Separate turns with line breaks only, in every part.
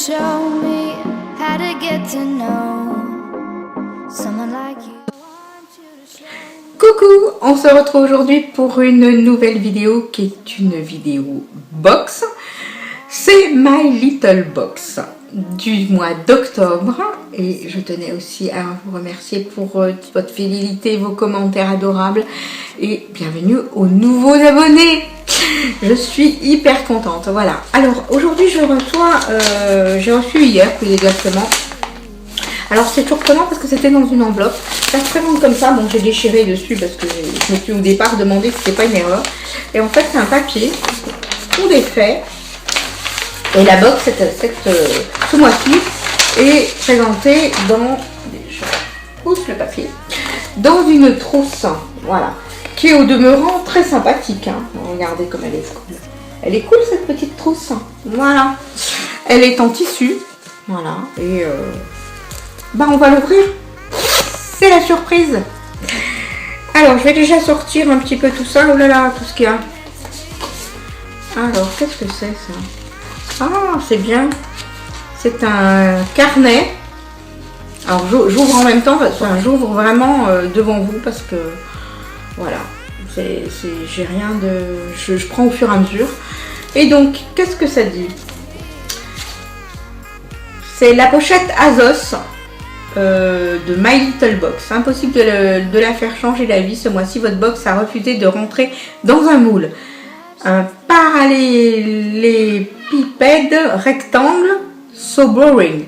show me how to get to know someone like you.
Coucou, on se retrouve aujourd'hui pour une nouvelle vidéo qui est une vidéo box. C'est My Little Box du mois d'octobre et je tenais aussi à vous remercier pour votre fidélité, vos commentaires adorables et bienvenue aux nouveaux abonnés. Je suis hyper contente, voilà. Alors aujourd'hui je reçois, j'ai reçu hier plus exactement. Alors c'est surprenant parce que c'était dans une enveloppe. Ça se présente comme ça, bon j'ai déchiré dessus parce que je me suis au départ demandé si c'était pas une erreur. Et en fait c'est un papier, tout défait. Et la box, ce mois-ci, est présentée dans, je pousse le papier, dans une trousse, voilà, qui est au demeurant très sympathique. Hein. Regardez comme elle est cool. Elle est cool cette petite trousse, voilà. Elle est en tissu, voilà, et on va l'ouvrir. C'est la surprise. Alors, je vais déjà sortir un petit peu tout ça. Oh là là, tout ce qu'il y a. Alors, qu'est-ce que c'est ça? Ah, c'est bien. C'est un carnet. Alors, j'ouvre en même temps. Enfin, j'ouvre vraiment devant vous parce que, voilà, j'ai rien de... Je prends au fur et à mesure. Et donc, qu'est-ce que ça dit? C'est la pochette Azos de My Little Box. Impossible de la faire changer la vie ce mois-ci. Votre box a refusé de rentrer dans un moule. Un parallélépipède rectangle, so boring.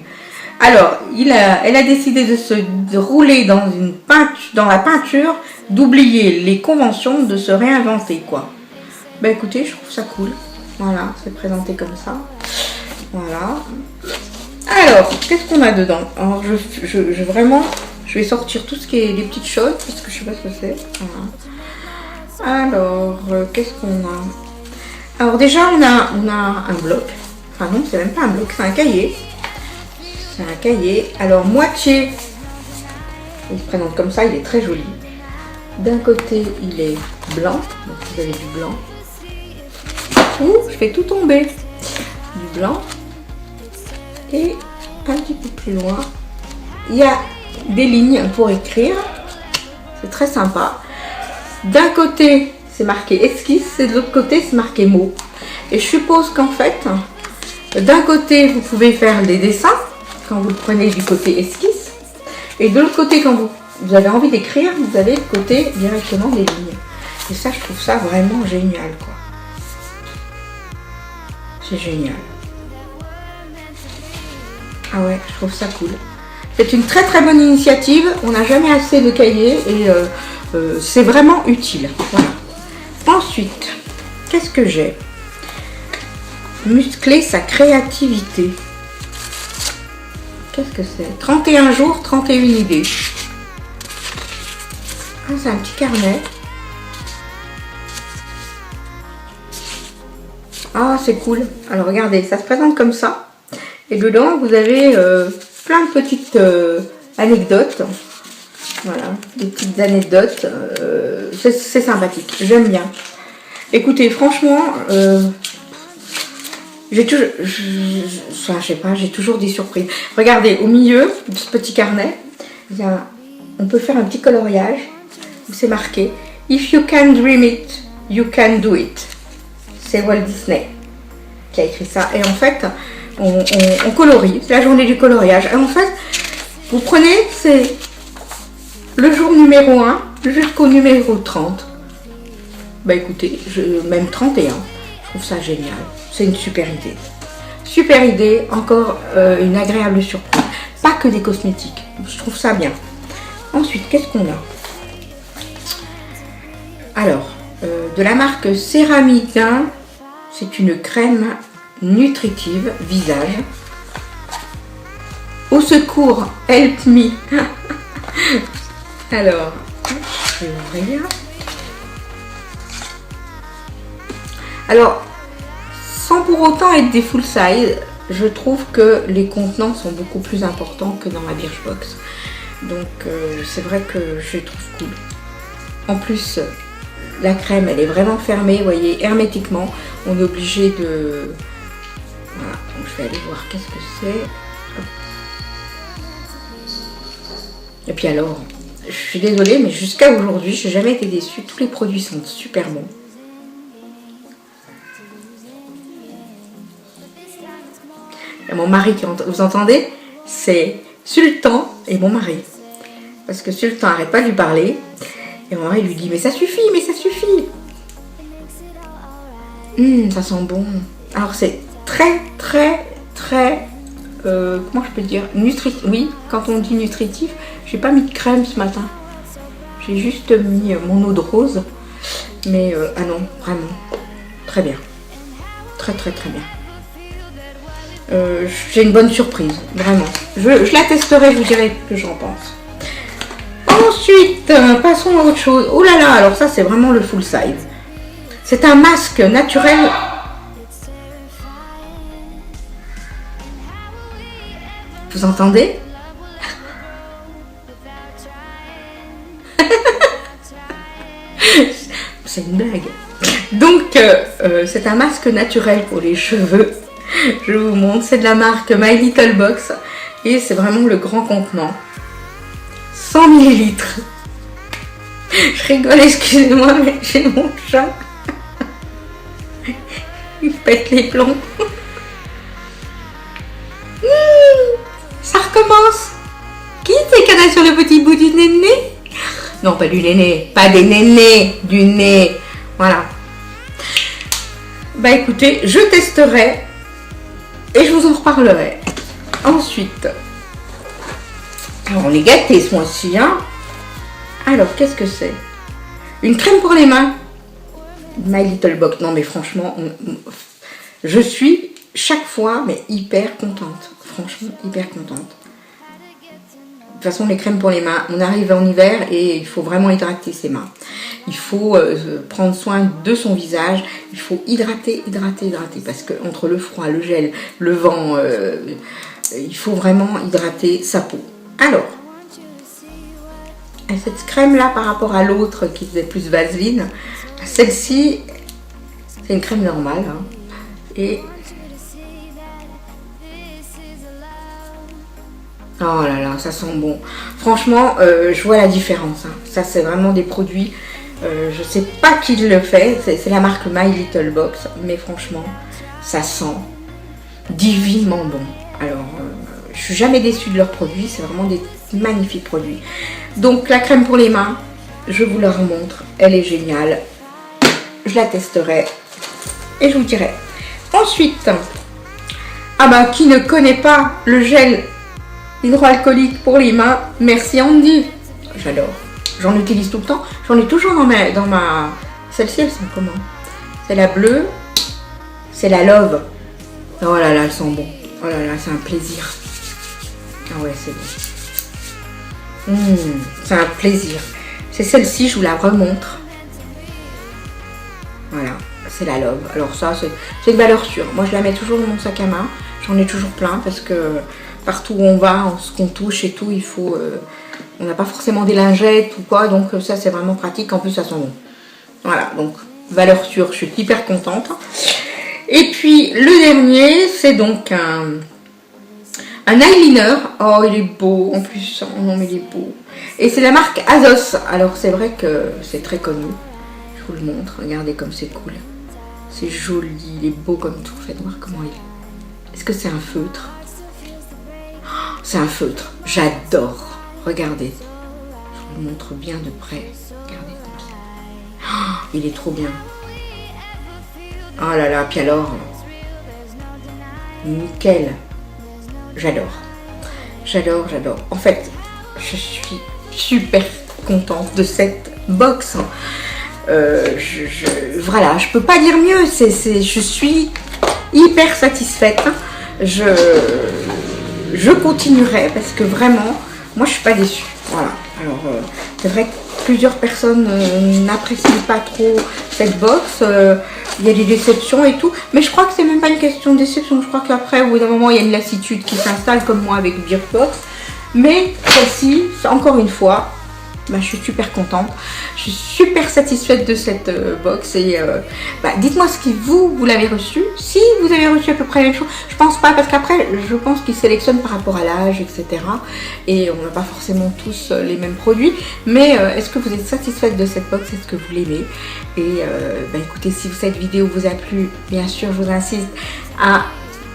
Alors, elle a décidé de rouler dans la peinture, d'oublier les conventions, de se réinventer, quoi. Bah écoutez, je trouve ça cool. Voilà, c'est présenté comme ça. Voilà. Alors, qu'est-ce qu'on a dedans? Alors, je vais sortir tout ce qui est les petites choses, parce que je sais pas ce que c'est. Voilà. Alors, qu'est-ce qu'on a? Alors déjà, on a un bloc. Enfin non, c'est même pas un bloc, c'est un cahier. C'est un cahier. Alors, moitié, il se présente comme ça, il est très joli. D'un côté, il est blanc. Donc, vous avez du blanc. Ouh, je fais tout tomber. Du blanc. Et un petit peu plus loin, il y a des lignes pour écrire. C'est très sympa. D'un côté, c'est marqué esquisse, et de l'autre côté, c'est marqué mots. Et je suppose qu'en fait, d'un côté, vous pouvez faire des dessins, quand vous le prenez du côté esquisse. Et de l'autre côté, quand vous avez envie d'écrire, vous avez le côté directement des lignes. Et ça, je trouve ça vraiment génial, quoi. C'est génial. Ah ouais, je trouve ça cool. C'est une très très bonne initiative. On n'a jamais assez de cahiers et c'est vraiment utile. Voilà. Ensuite, qu'est-ce que j'ai? Muscler sa créativité. Qu'est-ce que c'est? 31 jours, 31 idées. Ah, c'est un petit carnet. Ah, c'est cool. Alors, regardez, ça se présente comme ça. Et dedans, vous avez plein de petites anecdotes. Voilà, des petites anecdotes. C'est sympathique, j'aime bien. Écoutez, franchement, j'ai toujours des surprises. Regardez, au milieu de ce petit carnet, on peut faire un petit coloriage où c'est marqué « If you can dream it, you can do it ». C'est Walt Disney qui a écrit ça. Et en fait, on colorie. C'est la journée du coloriage. Et en fait, vous prenez, c'est le jour numéro 1 jusqu'au numéro 30. Bah écoutez, même 31. Je trouve ça génial. C'est une super idée. Super idée, encore une agréable surprise. Pas que des cosmétiques. Je trouve ça bien. Ensuite, qu'est-ce qu'on a? Alors, de la marque Céramidin, c'est une crème nutritive visage. Au secours, help me. Alors, je vais ouvrir. Alors, sans pour autant être des full size, je trouve que les contenants sont beaucoup plus importants que dans la Birchbox. Donc, c'est vrai que je les trouve cool. En plus, la crème, elle est vraiment fermée, vous voyez, hermétiquement. On est obligé Voilà, donc je vais aller voir qu'est-ce que c'est. Hop. Et puis alors, je suis désolée, mais jusqu'à aujourd'hui, je n'ai jamais été déçue. Tous les produits sont super bons. Et mon mari, vous entendez? C'est Sultan et mon mari. Parce que Sultan n'arrête pas de lui parler. Et mon mari lui dit, mais ça suffit, mais ça suffit. Ça sent bon. Alors c'est très, très, très... comment je peux dire? Nutritif. Oui, quand on dit nutritif, j'ai pas mis de crème ce matin. J'ai juste mis mon eau de rose. Mais, ah non, vraiment. Très bien. Très, très, très bien. J'ai une bonne surprise, vraiment. Je la testerai, je vous dirai ce que j'en pense. Ensuite, passons à autre chose. Oh là là, alors ça c'est vraiment le full size. C'est un masque naturel. Vous entendez? C'est une blague. Donc, c'est un masque naturel pour les cheveux. Je vous montre, c'est de la marque My Little Box et c'est vraiment le grand contenant. 100 ml. Je rigole, excusez-moi, mais j'ai mon chat. Il pète les plombs. Ça recommence. Qui c'est qui en a sur le petit bout du néné? Non, pas du néné, pas des nénés, du nez. Voilà. Bah écoutez, je testerai. Et je vous en reparlerai. Ensuite, alors on est gâtés ce mois-ci, hein. Alors, qu'est-ce que c'est? Une crème pour les mains. My Little Box. Non, mais franchement, je suis chaque fois, mais hyper contente. Franchement, hyper contente. De toute façon, les crèmes pour les mains, on arrive en hiver et il faut vraiment hydrater ses mains. Il faut prendre soin de son visage. Il faut hydrater, hydrater, hydrater. Parce que entre le froid, le gel, le vent, il faut vraiment hydrater sa peau. Alors, cette crème-là, par rapport à l'autre qui faisait plus vaseline, celle-ci, c'est une crème normale. Hein, et oh là là, ça sent bon. Franchement, je vois la différence. Hein. Ça, c'est vraiment des produits. Je sais pas qui le fait. C'est la marque My Little Box. Mais franchement, ça sent divinement bon. Alors, je suis jamais déçue de leurs produits. C'est vraiment des magnifiques produits. Donc, la crème pour les mains, je vous la remontre. Elle est géniale. Je la testerai. Et je vous dirai. Ensuite, ah bah, qui ne connaît pas le gel hydroalcoolique pour les mains, merci Andy. J'adore. J'en utilise tout le temps. J'en ai toujours dans ma... Celle-ci, elles sont comment? C'est la bleue. C'est la Love. Oh là là, elles sont bon. Oh là là, c'est un plaisir. Ah ouais, c'est bon. C'est un plaisir. C'est celle-ci, je vous la remontre. Voilà, c'est la Love. Alors ça, c'est une valeur sûre. Moi, je la mets toujours dans mon sac à main. J'en ai toujours plein parce que partout où on va, ce qu'on touche et tout, il faut... on n'a pas forcément des lingettes ou quoi, donc ça, c'est vraiment pratique. En plus, ça sent bon. Voilà, donc valeur sûre, je suis hyper contente. Et puis, le dernier, c'est donc un eyeliner. Oh, il est beau. En plus, oh non, mais il est beau. Et c'est la marque Azos. Alors, c'est vrai que c'est très connu. Je vous le montre. Regardez comme c'est cool. C'est joli. Il est beau comme tout. Faites voir comment il est. Est-ce que c'est un feutre? C'est un feutre. J'adore. Regardez. Je vous le montre bien de près. Regardez comme ça. Oh, il est trop bien. Oh là là. Puis alors, nickel. J'adore. J'adore, j'adore. En fait, je suis super contente de cette box. Voilà, je peux pas dire mieux. Je suis hyper satisfaite. Je continuerai parce que vraiment, moi, je suis pas déçue. Voilà. Alors, c'est vrai que plusieurs personnes n'apprécient pas trop cette box. Il y a des déceptions et tout. Mais je crois que c'est même pas une question de déception. Je crois qu'après, au bout d'un moment, il y a une lassitude qui s'installe, comme moi avec Birchbox. Mais celle-ci, encore une fois, je suis super contente, je suis super satisfaite de cette box et dites-moi ce qui vous l'avez reçu, si vous avez reçu à peu près la même chose, je pense pas parce qu'après je pense qu'ils sélectionnent par rapport à l'âge etc. et on n'a pas forcément tous les mêmes produits, mais est-ce que vous êtes satisfaite de cette box, est-ce que vous l'aimez? Et écoutez, si cette vidéo vous a plu, bien sûr je vous insiste à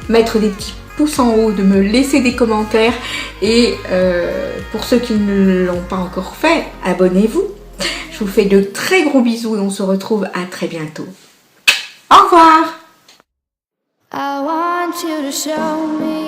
mettre des petits pouces en haut, de me laisser des commentaires et pour ceux qui ne l'ont pas encore fait, abonnez-vous. Je vous fais de très gros bisous et on se retrouve à très bientôt. Au revoir.
I want you to show me